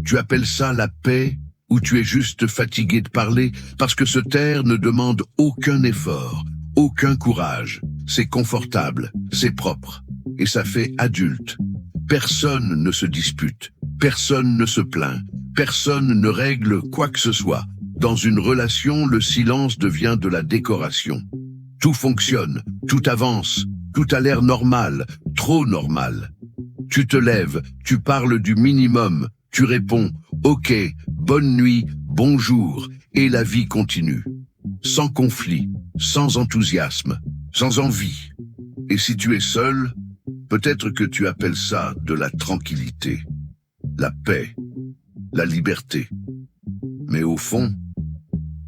Tu appelles ça la paix ou tu es juste fatigué de parler parce que se taire ne demande aucun effort, aucun courage. C'est confortable, c'est propre et ça fait adulte. Personne ne se dispute, personne ne se plaint, personne ne règle quoi que ce soit. Dans une relation, le silence devient de la décoration. Tout fonctionne, tout avance, tout a l'air normal, trop normal. Tu te lèves, tu parles du minimum, tu réponds « Ok, bonne nuit, bonjour » et la vie continue. Sans conflit, sans enthousiasme, sans envie. Et si tu es seul, peut-être que tu appelles ça de la tranquillité, la paix, la liberté. Mais au fond,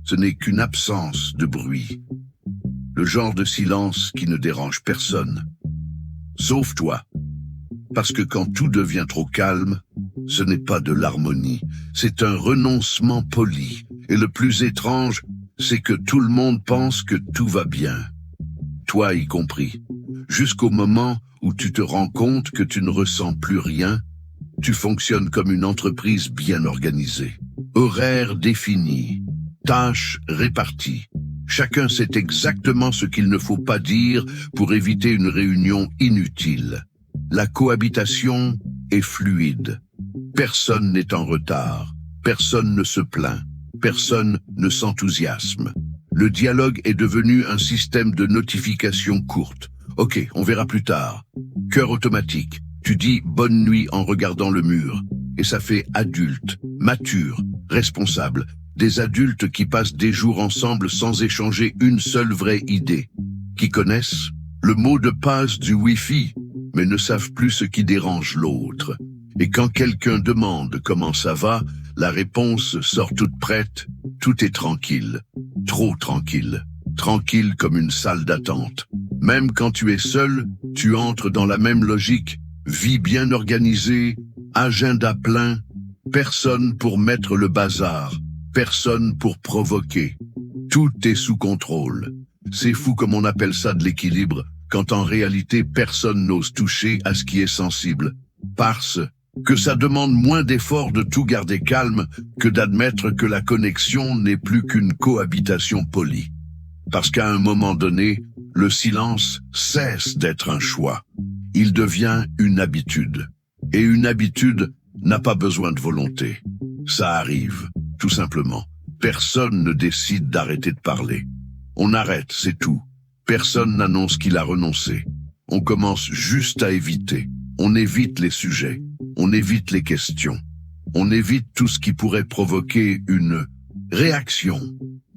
ce n'est qu'une absence de bruit. Le genre de silence qui ne dérange personne. Sauf toi. Parce que quand tout devient trop calme, ce n'est pas de l'harmonie, c'est un renoncement poli. Et le plus étrange, c'est que tout le monde pense que tout va bien. Toi y compris. Jusqu'au moment où tu te rends compte que tu ne ressens plus rien, tu fonctionnes comme une entreprise bien organisée. Horaire défini, tâches réparties. Chacun sait exactement ce qu'il ne faut pas dire pour éviter une réunion inutile. La cohabitation est fluide. Personne n'est en retard. Personne ne se plaint. Personne ne s'enthousiasme. Le dialogue est devenu un système de notifications courtes. Ok, on verra plus tard. Cœur automatique. Tu dis bonne nuit en regardant le mur. Et ça fait adulte, mature, responsable. Des adultes qui passent des jours ensemble sans échanger une seule vraie idée. Qui connaissent le mot de passe du Wi-Fi, mais ne savent plus ce qui dérange l'autre. Et quand quelqu'un demande comment ça va, la réponse sort toute prête. Tout est tranquille. Trop tranquille. Tranquille comme une salle d'attente. Même quand tu es seul, tu entres dans la même logique. Vie bien organisée, agenda plein, personne pour mettre le bazar, personne pour provoquer. Tout est sous contrôle. C'est fou comme on appelle ça de l'équilibre, quand en réalité personne n'ose toucher à ce qui est sensible. Parce que ça demande moins d'efforts de tout garder calme que d'admettre que la connexion n'est plus qu'une cohabitation polie. Parce qu'à un moment donné, le silence cesse d'être un choix. Il devient une habitude. Et une habitude n'a pas besoin de volonté. Ça arrive, tout simplement. Personne ne décide d'arrêter de parler. On arrête, c'est tout. Personne n'annonce qu'il a renoncé. On commence juste à éviter. On évite les sujets. On évite les questions. On évite tout ce qui pourrait provoquer une réaction.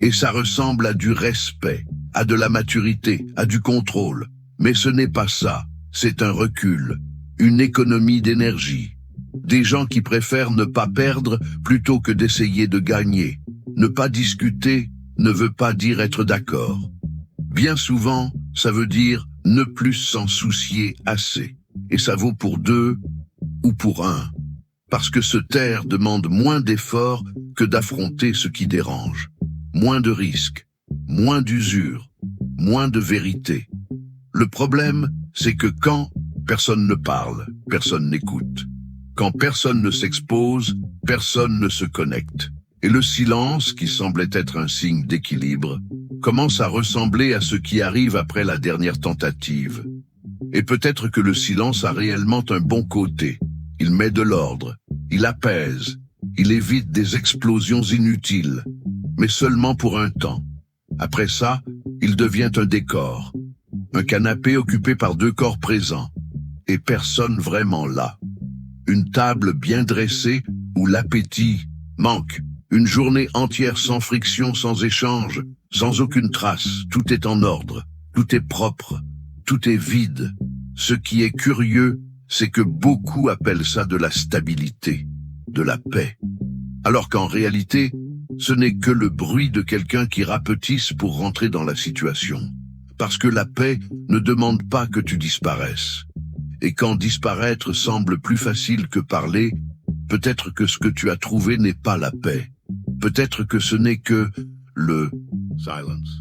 Et ça ressemble à du respect, à de la maturité, à du contrôle. Mais ce n'est pas ça. C'est un recul, une économie d'énergie. Des gens qui préfèrent ne pas perdre plutôt que d'essayer de gagner. Ne pas discuter ne veut pas dire être d'accord. Bien souvent, ça veut dire ne plus s'en soucier assez. Et ça vaut pour deux ou pour un. Parce que se taire demande moins d'efforts que d'affronter ce qui dérange. Moins de risques, moins d'usure, moins de vérité. Le problème, c'est que quand personne ne parle, personne n'écoute. Quand personne ne s'expose, personne ne se connecte. Et le silence, qui semblait être un signe d'équilibre, commence à ressembler à ce qui arrive après la dernière tentative. Et peut-être que le silence a réellement un bon côté. Il met de l'ordre, il apaise, il évite des explosions inutiles, mais seulement pour un temps. Après ça, il devient un décor. Un canapé occupé par deux corps présents, et personne vraiment là. Une table bien dressée où l'appétit manque. Une journée entière sans friction, sans échange, sans aucune trace. Tout est en ordre, tout est propre, tout est vide. Ce qui est curieux, c'est que beaucoup appellent ça de la stabilité, de la paix. Alors qu'en réalité, ce n'est que le bruit de quelqu'un qui rapetisse pour rentrer dans la situation. Parce que la paix ne demande pas que tu disparaisses. Et quand disparaître semble plus facile que parler, peut-être que ce que tu as trouvé n'est pas la paix. Peut-être que ce n'est que le silence.